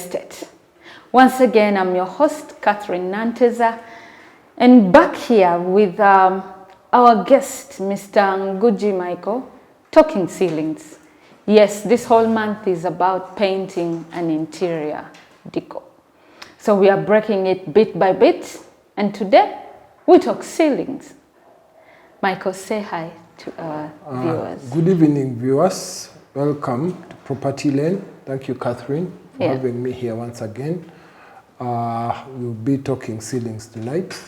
guessed it. Once again, I'm your host, Catherine Nanteza, and back here with our guest, Mr. Ngugi Michael, talking ceilings. Yes, this whole month is about painting and interior decor. So we are breaking it bit by bit, and today we talk ceilings. Michael, say hi to our viewers. Good evening, viewers. Welcome to Property Lane. Thank you, Catherine, for having me here once again. We'll be talking ceilings tonight,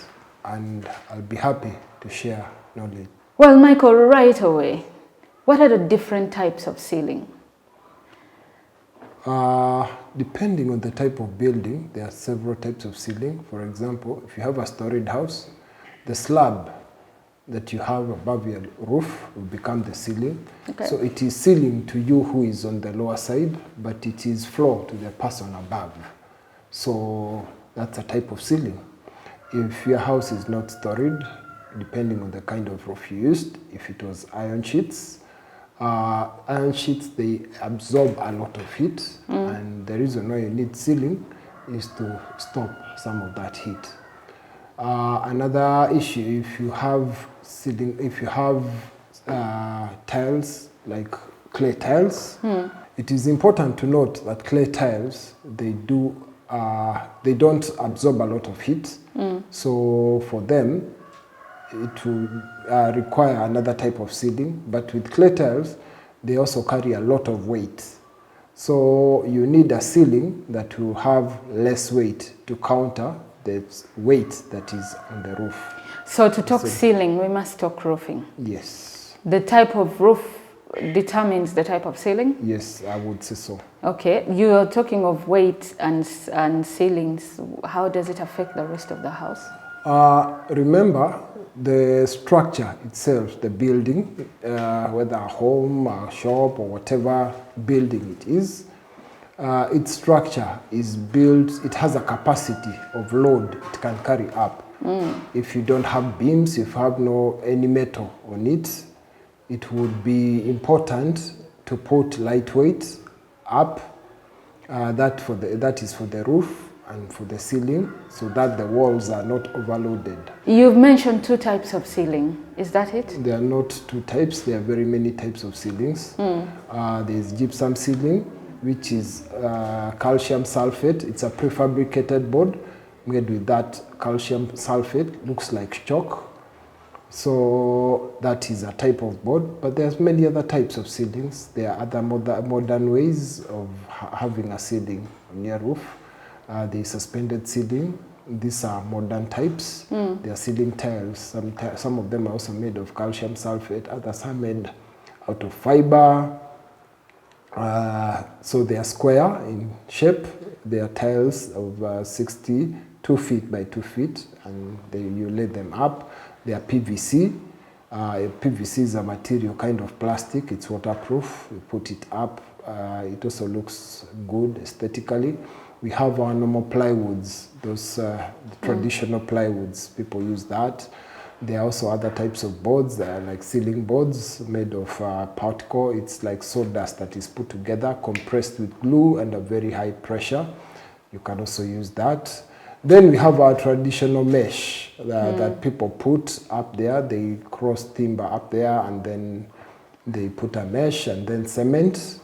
and I'll be happy to share knowledge. Well, Michael, right away, what are the different types of ceiling? Depending on the type of building, there are several types of ceiling. For example, if you have a storied house, the slab that you have above your roof will become the ceiling. Okay. So it is ceiling to you who is on the lower side, but it is floor to the person above. So that's a type of ceiling. If your house is not storied, depending on the kind of roof you used, if it was iron sheets, they absorb a lot of heat, and the reason why you need ceiling is to stop some of that heat. Another issue, if you have ceiling, if you have tiles like clay tiles, it is important to note that clay tiles, they don't absorb a lot of heat. So for them, it will require another type of ceiling. But with clay tiles, they also carry a lot of weight. So you need a ceiling that will have less weight to counter the weight that is on the roof. So to talk ceiling, we must talk roofing. Yes. The type of roof determines the type of ceiling? Yes, I would say so. Okay, you are talking of weight and ceilings. How does it affect the rest of the house? Remember, the structure itself, the building, whether a home, a shop, or whatever building it is, its structure is built, it has a capacity of load it can carry up. If you don't have beams, if you have any metal on it, it would be important to put lightweight up, that is for the roof and for the ceiling, so that the walls are not overloaded. You've mentioned two types of ceiling, is that it? There are not two types, there are very many types of ceilings. There's gypsum ceiling, which is calcium sulfate. It's a prefabricated board made with that calcium sulfate, looks like chalk. So that is a type of board, but there's many other types of ceilings. There are other modern ways of having a ceiling on your roof. The suspended ceiling, these are modern types. They are ceiling tiles. Some of them are also made of calcium sulfate, others are made out of fiber. So they are square in shape. They are tiles of 62 feet by 2 feet, and you lay them up. They are PVC. PVC is a material kind of plastic. It's waterproof. You put it up. It also looks good aesthetically. We have our normal plywoods, those traditional plywoods. People use that. There are also other types of boards that are like ceiling boards made of particle. It's like sawdust that is put together, compressed with glue and a very high pressure. You can also use that. Then we have our traditional mesh that people put up there. They cross timber up there, and then they put a mesh and then cement.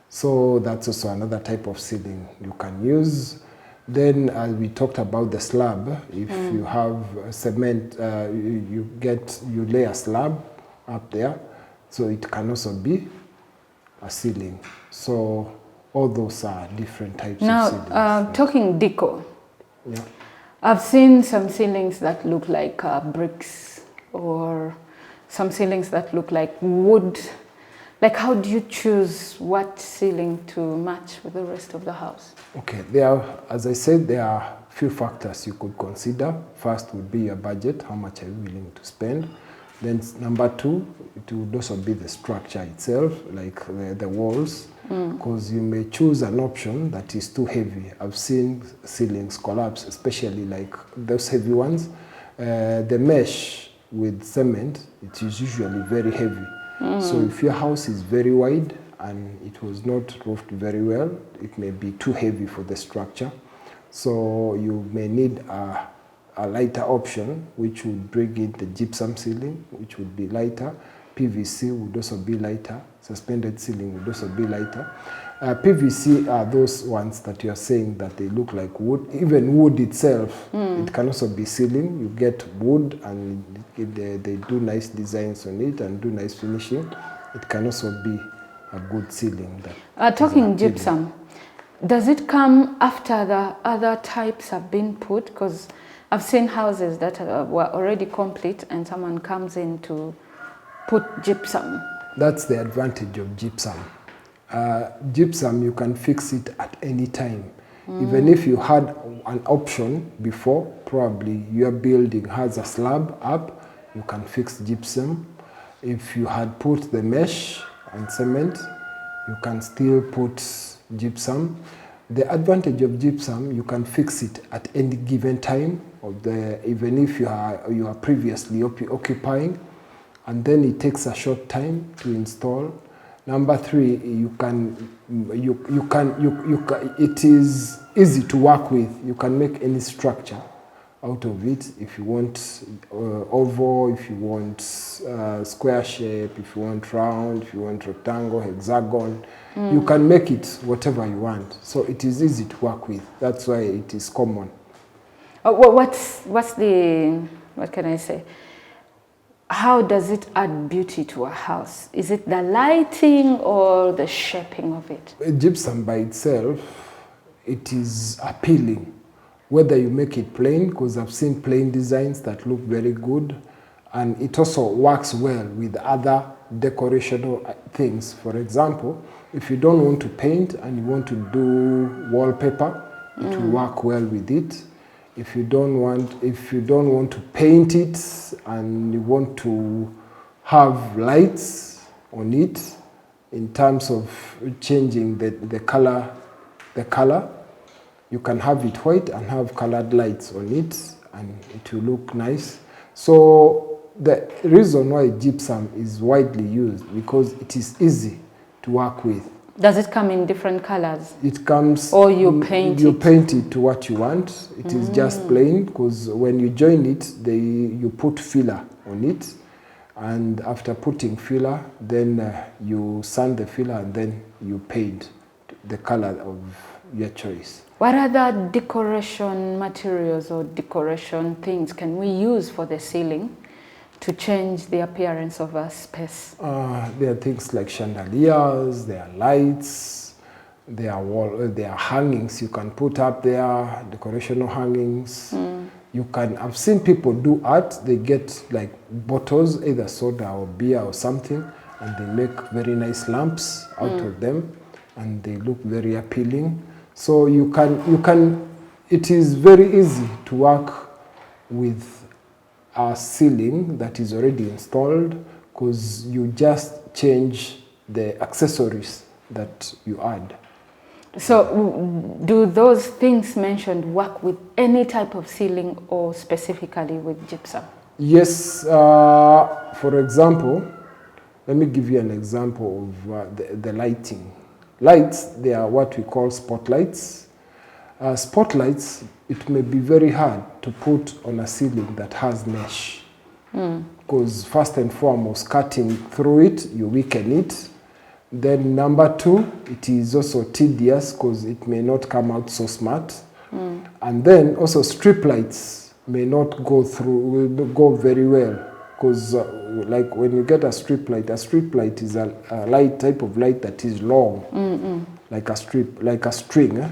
So that's also another type of ceiling you can use. Then as we talked about the slab, if you have cement, you lay a slab up there, so it can also be a ceiling. So all those are different types of ceilings. Now, talking decor. Yeah. I've seen some ceilings that look like bricks, or some ceilings that look like wood. Like, how do you choose what ceiling to match with the rest of the house? Okay, as I said, there are few factors you could consider. First would be your budget, how much are you willing to spend. Then number two, it would also be the structure itself, like the walls, because you may choose an option that is too heavy. I've seen ceilings collapse, especially like those heavy ones. The mesh with cement, it is usually very heavy. So if your house is very wide and it was not roofed very well. It may be too heavy for the structure. So you may need a lighter option, which would bring in the gypsum ceiling, which would be lighter. PVC would also be lighter. Suspended ceiling would also be lighter. PVC are those ones that you are saying that they look like wood. Even wood itself, it can also be ceiling. You get wood and they do nice designs on it and do nice finishing. It can also be a good ceiling. Talking gypsum, does it come after the other types have been put? Because I've seen houses that were already complete and someone comes in to put gypsum. That's the advantage of gypsum. Gypsum, you can fix it at any time. Even if you had an option before, probably your building has a slab up, you can fix gypsum. If you had put the mesh and cement, you can still put gypsum. The advantage of gypsum, you can fix it at any given time of even if you are previously occupying, and then it takes a short time to install. Number three, it is easy to work with. You can make any structure out of it. If you want oval, if you want square shape, if you want round, if you want rectangle, hexagon, you can make it whatever you want. So it is easy to work with. That's why it is common. What's the, what can I say? How does it add beauty to a house? Is it the lighting or the shaping of it? Gypsum by itself, it is appealing. Whether you make it plain, because I've seen plain designs that look very good, and it also works well with other decorational things. For example, if you don't want to paint and you want to do wallpaper, it will work well with it. If you don't want to paint it and you want to have lights on it in terms of changing the color, you can have it white and have colored lights on it and it will look nice. So the reason why gypsum is widely used, because it is easy to work with. Does it come in different colors? It comes, or you paint it? You paint it to what you want. It is just plain, because when you join it, you put filler on it, and after putting filler, then you sand the filler and then you paint the color of your choice. What other decoration materials or decoration things can we use for the ceiling to change the appearance of a space? There are things like chandeliers, there are lights, there are hangings you can put up there, decorational hangings. I've seen people do art, they get like bottles, either soda or beer or something, and they make very nice lamps out of them, and they look very appealing. So it is very easy to work with a ceiling that is already installed, because you just change the accessories that you add. So do those things mentioned work with any type of ceiling or specifically with gypsum? Yes. For example, let me give you an example of the lighting. Lights, they are what we call spotlights. Spotlights, it may be very hard to put on a ceiling that has mesh, because first and foremost, cutting through it, you weaken it. Then number two, it is also tedious because it may not come out so smart. And then also strip lights may not go very well, because like when you get a strip light is a light type of light that is long, like a string.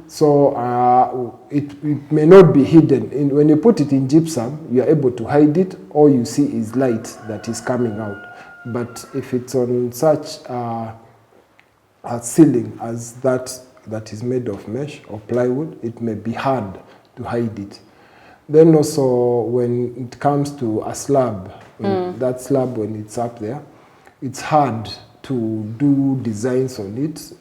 So it may not be hidden. When you put it in gypsum, you are able to hide it. All you see is light that is coming out. But if it's on such a ceiling as that is made of mesh or plywood, it may be hard to hide it. Then also when it comes to a slab, that slab when it's up there, it's hard to do designs on it.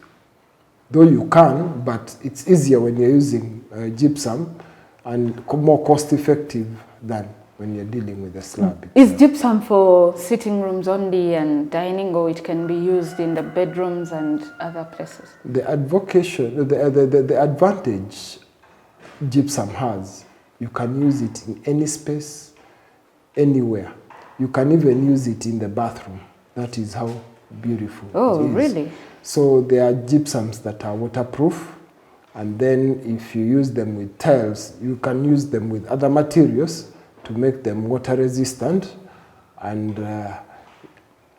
Though you can, but it's easier when you're using gypsum and more cost effective than when you're dealing with the slab. Is gypsum for sitting rooms only and dining, or it can be used in the bedrooms and other places? The advantage gypsum has, you can use it in any space, anywhere. You can even use it in the bathroom. That is how beautiful Oh, it is. really? So there are gypsums that are waterproof, and then if you use them with tiles, you can use them with other materials to make them water resistant, and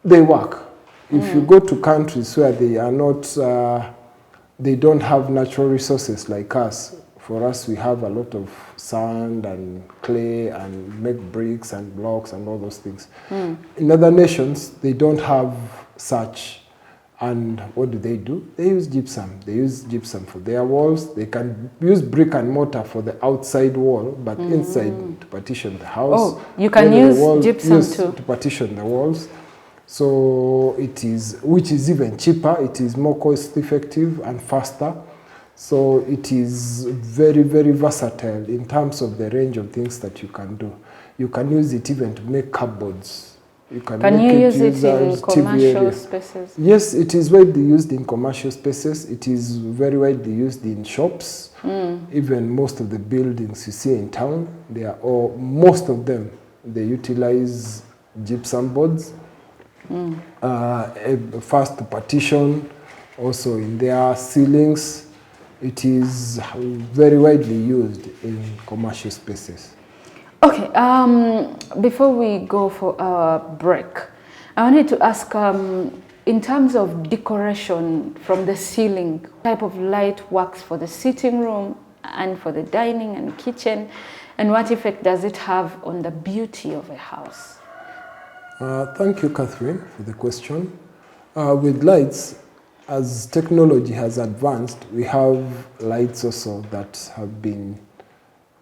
they work. If you go to countries where they are not, they don't have natural resources like us. For us, we have a lot of sand and clay and make bricks and blocks and all those things. In other nations, they don't have such. And what do? They use gypsum. They use gypsum for their walls. They can use brick and mortar for the outside wall, but inside to partition the house. Oh, you can use gypsum too. To partition the walls. So it is, which is even cheaper. It is more cost effective and faster. So it is very, very versatile in terms of the range of things that you can do. You can use it even to make cupboards. Can you use it in commercial spaces? Yes, it is widely used in commercial spaces. It is very widely used in shops. Even most of the buildings you see in town, they are, or most of them, they utilize gypsum boards. First partition, also in their ceilings. It is very widely used in commercial spaces. Okay, before we go for our break, I wanted to ask, in terms of decoration from the ceiling, type of light works for the sitting room and for the dining and kitchen, and what effect does it have on the beauty of a house? Thank you, Catherine, for the question. With lights, as technology has advanced, we have lights also that have been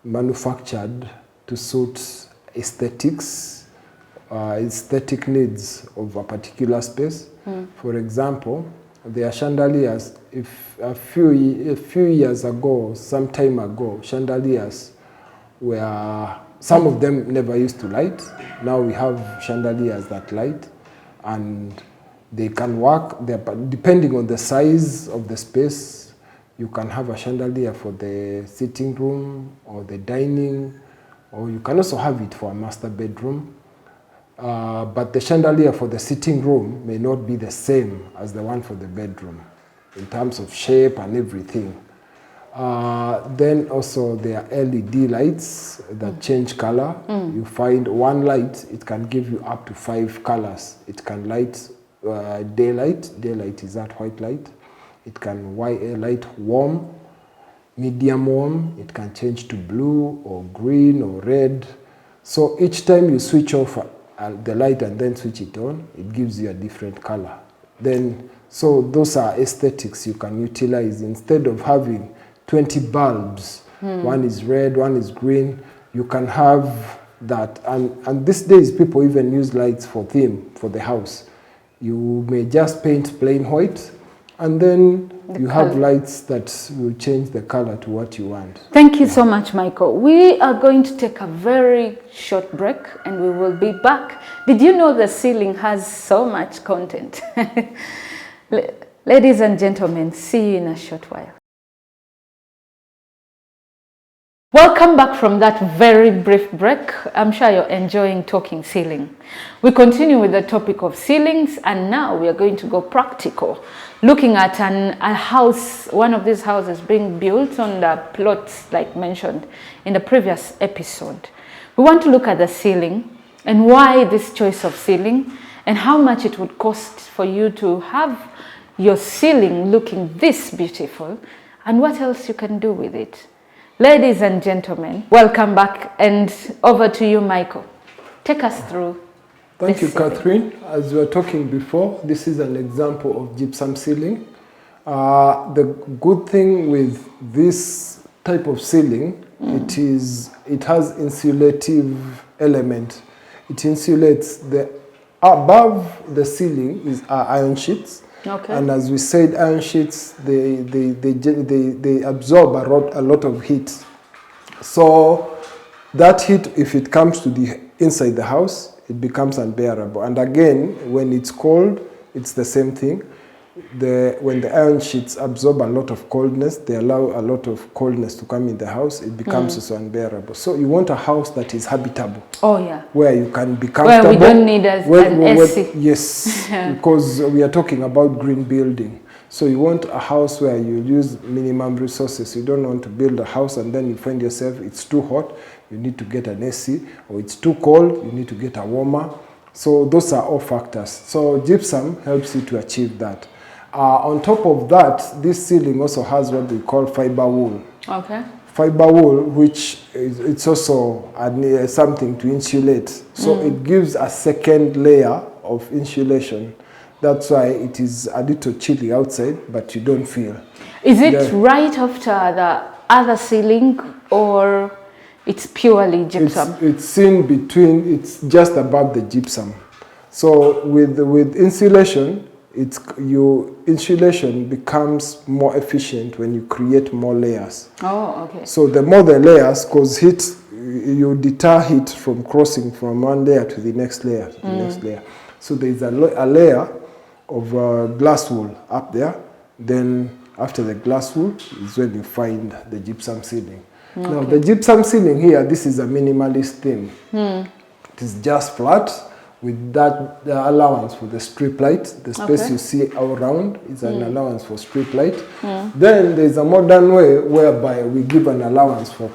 manufactured to suit aesthetics, aesthetic needs of a particular space. For example, there are chandeliers. If a few years ago, some time ago, chandeliers were, some of them never used to light. Now we have chandeliers that light, and they can work. Depending on the size of the space, you can have a chandelier for the sitting room or the dining, or you can also have it for a master bedroom. But the chandelier for the sitting room may not be the same as the one for the bedroom in terms of shape and everything. Then also there are LED lights that change color. You find one light, it can give you up to 5 colors. It can light daylight. Daylight is that white light. It can light warm, medium warm. It can change to blue or green or red. So each time you switch off the light and then switch it on, it gives you a different color. Then, so those are aesthetics you can utilize. Instead of having 20 bulbs, one is red, one is green, you can have that. And these days people even use lights for theme for the house. You may just paint plain white, and then you have lights that will change the color to what you want. Thank you so much, Michael. We are going to take a very short break and we will be back. Did you know the ceiling has so much content? Ladies and gentlemen, see you in a short while. Welcome back from that very brief break. I'm sure you're enjoying talking ceiling. We continue with the topic of ceilings, and now we are going to go practical, looking at a house, one of these houses being built on the plots like mentioned in the previous episode. We want to look at the ceiling and why this choice of ceiling and how much it would cost for you to have your ceiling looking this beautiful and what else you can do with it. Ladies and gentlemen, welcome back, and over to you, Michael. Take us through. Thank you, Catherine. As we were talking before, this is an example of gypsum ceiling. The good thing with this type of ceiling, it has insulative element. It insulates the above the ceiling is iron sheets. Okay. And as we said, iron sheets, they absorb a lot of heat. So That heat, if it comes to the inside the house, it becomes unbearable. And again, when it's cold, it's the same thing. When the iron sheets absorb a lot of coldness, they allow a lot of coldness to come in the house, it becomes also unbearable. So you want a house that is habitable. Oh yeah. Where you can be comfortable. Where we don't need an AC. Yes, because we are talking about green building. So you want a house where you use minimum resources. You don't want to build a house and then you find yourself, it's too hot, you need to get an AC, or it's too cold, you need to get a warmer. So those are all factors. So gypsum helps you to achieve that. On top of that, this ceiling also has what we call fiber wool. Okay. Fiber wool, which it's also something to insulate. So it gives a second layer of insulation. That's why it is a little chilly outside, but you don't feel. Is it right after the other ceiling, or it's purely gypsum? It's seen between, it's just above the gypsum. So with insulation, insulation becomes more efficient when you create more layers. Oh, okay. So the more the layers, because heat, you deter heat from crossing from one layer to the next layer, to the next layer. So there is a layer of glass wool up there. Then after the glass wool is when you find the gypsum ceiling. Okay. Now the gypsum ceiling here, this is a minimalist theme. It is just flat, with that the allowance for the strip light. The space you see all around is an allowance for strip light. Then there's a modern way whereby we give an allowance for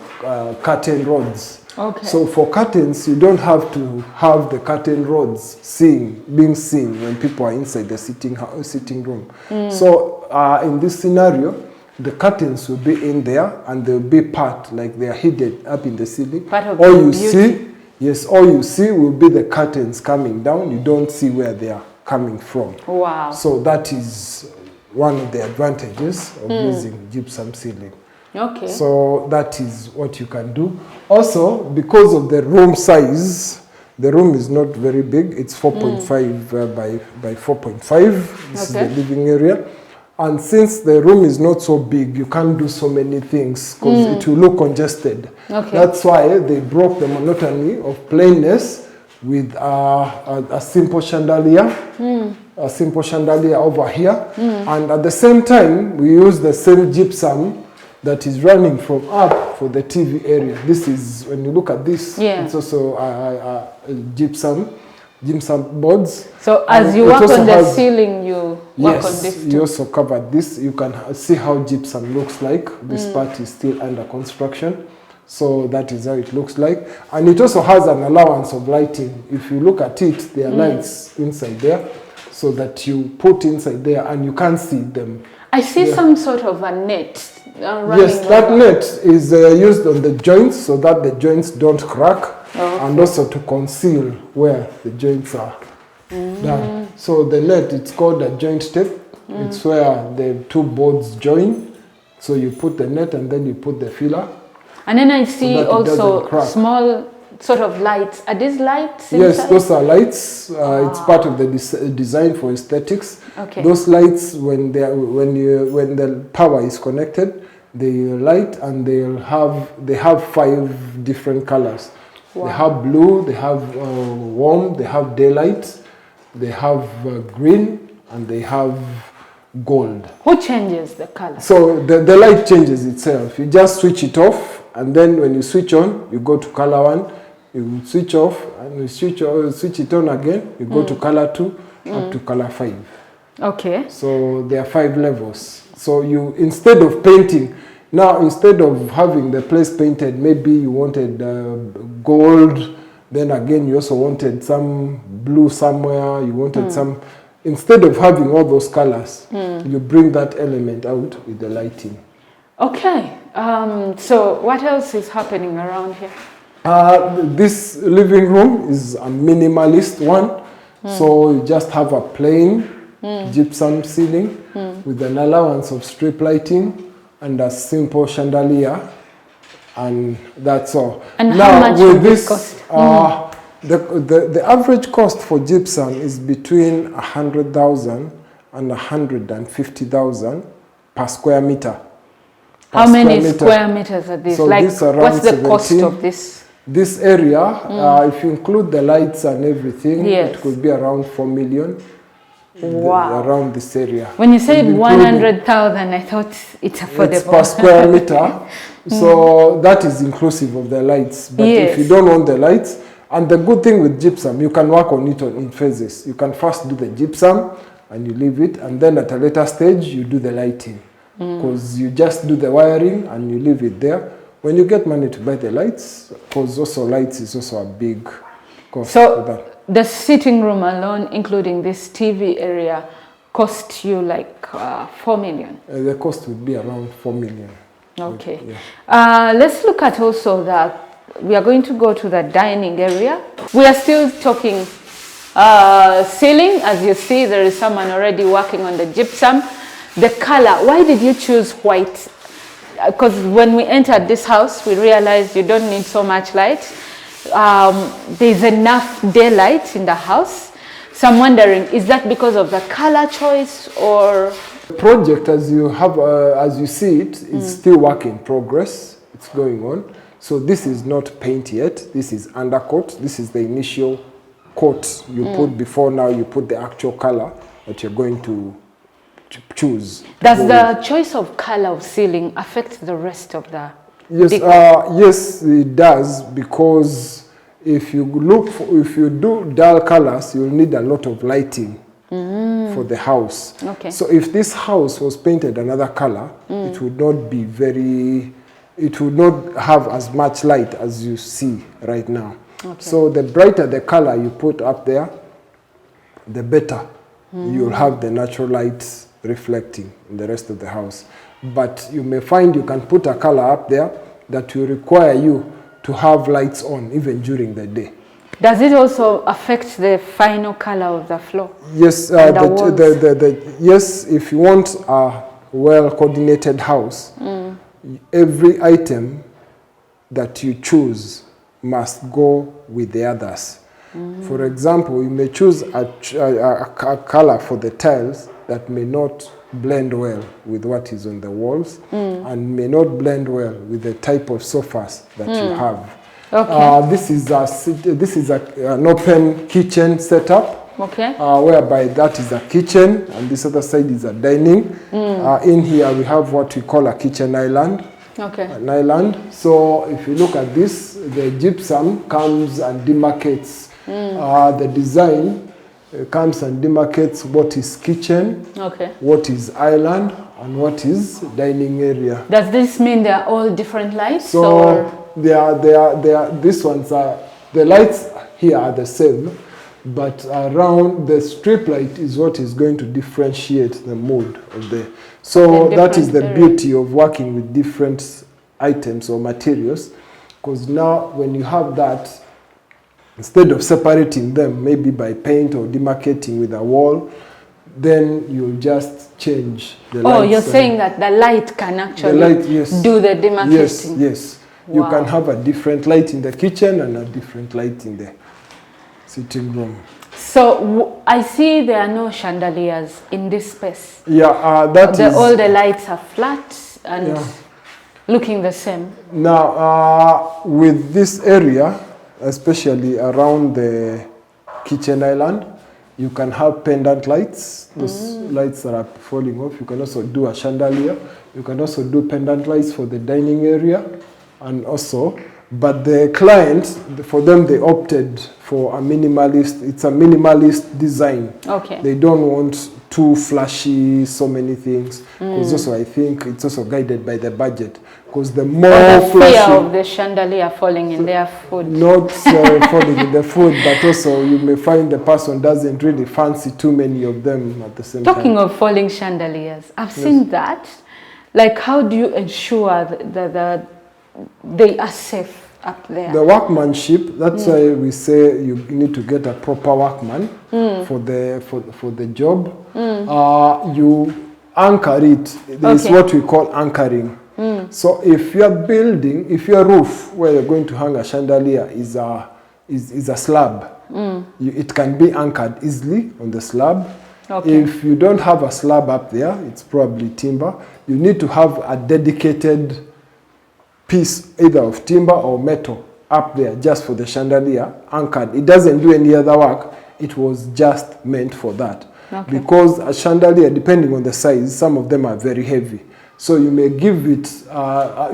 curtain rods. Okay. So for curtains, you don't have to have the curtain rods being seen when people are inside the sitting room. So in this scenario, the curtains will be in there and they'll be part, like they are hidden up in the ceiling. Part of all the you beauty. see, yes, all you see will be the curtains coming down. You don't see where they are coming from. Wow. So that is one of the advantages of using gypsum ceiling. Okay. So that is what you can do. Also, because of the room size, the room is not very big. It's 4.5 by 4.5. This is the living area. And since the room is not so big, you can't do so many things because it will look congested. Okay. That's why they broke the monotony of plainness with a simple chandelier, a simple chandelier over here. And at the same time, we use the same gypsum that is running from up for the TV area. This is, when you look at this, it's also gypsum boards. So as you work on the ceiling, you work on this too? You also covered this. You can see how gypsum looks like. This part is still under construction. So that is how it looks like. And it also has an allowance of lighting. If you look at it, there are lights inside there, so that you put inside there and you can't see them. I see some sort of a net running. Yes, that net is used on the joints so that the joints don't crack. And also to conceal where the joints are done. So the net, it's called a joint tape. It's where the two boards join. So you put the net and then you put the filler. And then I see also small sort of lights. Are these lights inside? Yes, those are lights. It's part of the design for aesthetics. Okay. Those lights, when the power is connected, they light and they have 5 different colors. Wow. They have blue, they have warm, they have daylight, they have green, and they have gold. Who changes the color? So the light changes itself. You just switch it off, and then when you switch on, you go to color 1, you switch off, and you switch it on again, you go to color 2, up to color 5. Okay. So there are 5 levels. So you, instead of painting, now, instead of having the place painted, maybe you wanted gold, then again you also wanted some blue somewhere, you wanted some... Instead of having all those colors, you bring that element out with the lighting. Okay, so what else is happening around here? This living room is a minimalist one, so you just have a plain gypsum ceiling with an allowance of strip lighting and a simple chandelier, and that's all. And now, how much will this cost? The average cost for gypsum is between 100,000 and 150,000 per square meter. How many square meters are these? So like, what's the cost of this? This area, if you include the lights and everything, Yes. it could be around 4 million. Wow. Around this area. When you said Including- 100,000, I thought it's affordable. It's per square meter, so that is inclusive of the lights. But Yes. if you don't want the lights, and the good thing with gypsum, you can work on it in phases. You can first do the gypsum and you leave it, and then at a later stage you do the lighting, because you just do the wiring and you leave it there. When you get money to buy the lights, because also lights is also a big cost for that. So the sitting room alone, including this TV area, cost you like 4 million. The cost would be around 4 million. Okay. Yeah. Let's look at also that we are going to go to the dining area. We are still talking ceiling. As you see, there is someone already working on the gypsum. The color, why did you choose white? Because when we entered this house, we realized you don't need so much light. There's enough daylight in the house. So I'm wondering, is that because of the color choice or? The project, as you have, as you see it, is still work in progress. It's going on. So this is not paint yet. This is undercoat. This is the initial coat you put before now you put the actual color that you're going to choose. Does the choice of color of ceiling affect the rest of the? Yes, yes, it does, because if you if you do dull colors, you'll need a lot of lighting for the house. Okay. So if this house was painted another color, it would not be very, it would not have as much light as you see right now. Okay. So the brighter the color you put up there, the better you'll have the natural light reflecting in the rest of the house. But you may find you can put a color up there that will require you to have lights on even during the day. Does it also affect the final color of the floor? Yes, And the walls? yes, if you want a well-coordinated house, every item that you choose must go with the others. For example, you may choose a color for the tiles that may not blend well with what is on the walls and may not blend well with the type of sofas that you have. Okay. This is an open kitchen setup. Okay. Whereby that is a kitchen and this other side is a dining. In here we have what we call a kitchen island. Okay. An island. So if you look at this, the gypsum comes and demarcates the design. Comes and demarcates what is kitchen, Okay. what is island, and what is dining area. Does this mean they are all different lights? So or? these ones are, the lights here are the same, but around the strip light is what is going to differentiate the mood of the. So The that is the different beauty of working with different items or materials, because now when you have that, instead of separating them maybe by paint or demarcating with a wall, then you'll just change the lights. Oh, you're saying that the light can actually yes. do the demarcating? Yes, yes. You Wow. can have a different light in the kitchen and a different light in the sitting room. So I see there are no chandeliers in this space. Yeah, All the lights are flat and looking the same. Now, with this area, especially around the kitchen island, you can have pendant lights, those lights that are falling off. You can also do a chandelier. You can also do pendant lights for the dining area. And also, but the client, for them, they opted for a minimalist, it's a minimalist design. Okay. They don't want too flashy, so many things. Because also I think it's also guided by the budget. Because the more The fear flashy, of the chandelier falling in their food. not falling in the food, but also you may find the person doesn't really fancy too many of them at the same Talking time. of falling chandeliers, I've seen that. Like, how do you ensure that they are safe up there? The workmanship, that's why we say you need to get a proper workman for the job. You anchor it. There's Okay. what we call anchoring. So if your building, if your roof where you're going to hang a chandelier is a slab, it can be anchored easily on the slab. Okay. If you don't have a slab up there, it's probably timber. You need to have a dedicated piece either of timber or metal up there just for the chandelier, anchored. It doesn't do any other work. It was just meant for that. Okay. Because a chandelier, depending on the size, some of them are very heavy. So you may give it,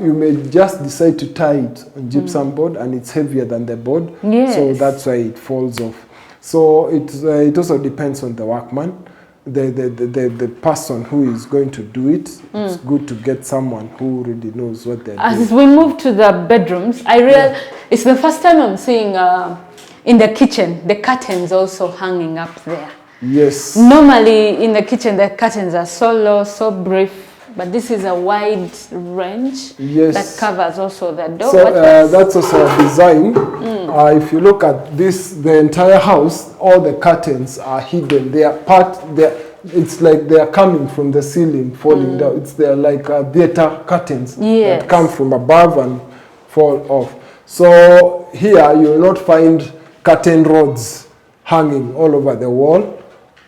you may just decide to tie it on gypsum board, and it's heavier than the board. Yes. So that's why it falls off. So it also depends on the workman, the person who is going to do it. It's good to get someone who really knows what they're doing. As we move to the bedrooms, it's the first time I'm seeing in the kitchen, the curtains also hanging up there. Yes. Normally in the kitchen, the curtains are so low, so brief, but this is a wide range that covers also the door. So that's also a design. If you look at this, the entire house, all the curtains are hidden. It's like they are coming from the ceiling, falling down. They're like theater curtains that come from above and fall off. So here you will not find curtain rods hanging all over the wall.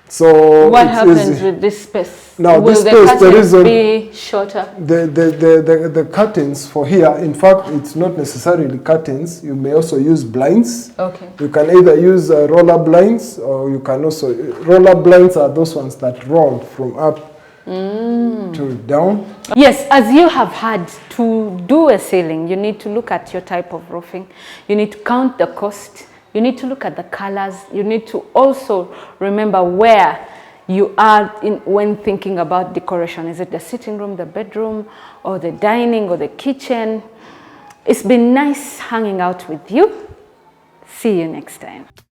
So what happens with this space? Now, will this the space, curtains be shorter? The curtains for here, in fact, it's not necessarily curtains. You may also use blinds. Okay. You can either use roller blinds, or you can also, roller blinds are those ones that roll from up to down. Yes, as you have had to do a ceiling, you need to look at your type of roofing. You need to count the cost. You need to look at the colors. You need to also remember where you are when thinking about decoration. Is it the sitting room, the bedroom, or the dining, or the kitchen? It's been nice hanging out with you. See you next time.